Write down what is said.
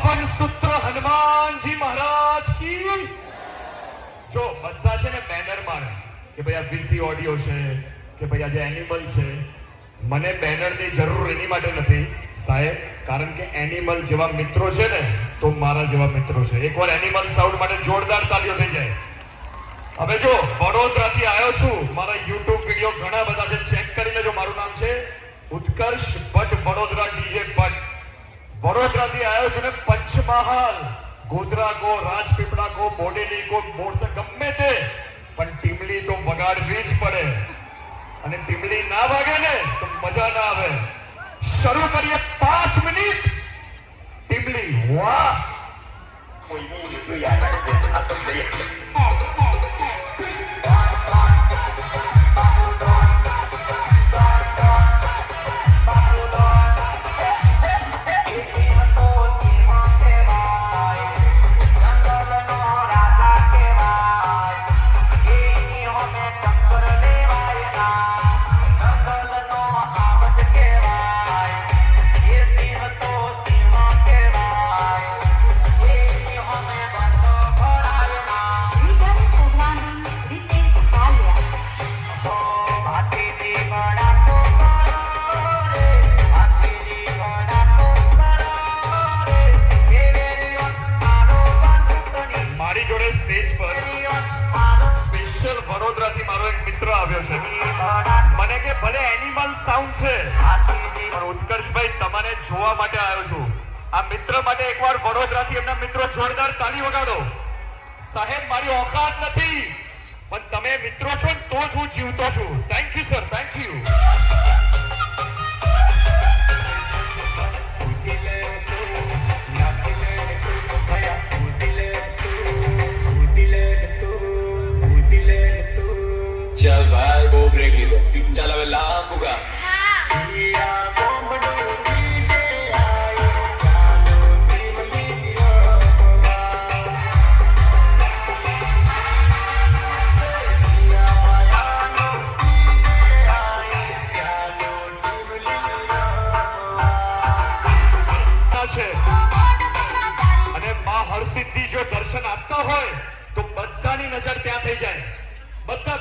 पावन सूत्र हनुमान जी महाराज की। जो બધા છે ને બેનર મારે કે ભાઈ આ વીસી ઓડિયો છે કે ભાઈ આ જે એનિમલ છે, મને બેનરની જરૂર એની માટે નથી સાહેબ, કારણ કે એનિમલ જેવા મિત્રો છે ને તો મારા જેવા મિત્રો છે. એકવાર એનિમલ સાઉન્ડ માટે જોરદાર તાળીઓ થઈ જાય. હવે જો વડોદરાથી આવ્યો છું, મારા યુટ્યુબ વિડીયો ઘણા બધા છે, ચેક કરી લેજો. મારું નામ છે ઉત્કર્ષ ભટ્ટ, વડોદરા ડીજે ભટ્ટ. વડોદરાથી આવ્યો છું ને પંચમહાલ, ગોધરા કો, રાજપીપળા કો, બોડેલી કો, બોરસદ ગમે તે, પણ ટીમલી તો વગાડવી જ પડે. અને ટીમલી ના વાગે ને તો મજા ના આવે. શરૂ કરીએ 5 મિનિટ. ટીમલી વાહ. વડોદરાથી મારો એક મિત્ર આવ્યો છે, મને કે ભલે એનિમલ સાઉન્ડ છે પણ ઉત્કર્ષભાઈ તમારે જોવા માટે આવ્યો છું. આ મિત્ર માટે એકવાર વડોદરાથી એમના મિત્રો જોરદાર તાળી વગાડો. સાહેબ મારી ઓકાત નથી, પણ તમે મિત્રો છો ને તો જ હું જીવતો છું. Thank you sir, thank you. चल भाई वो ब्रेक लीजिए. चल હવે લાંબુ ગા. અને માં હરસિદ્ધિ જો દર્શન આપતા હોય તો બધાની નજર ત્યાં થઈ જાય. બધા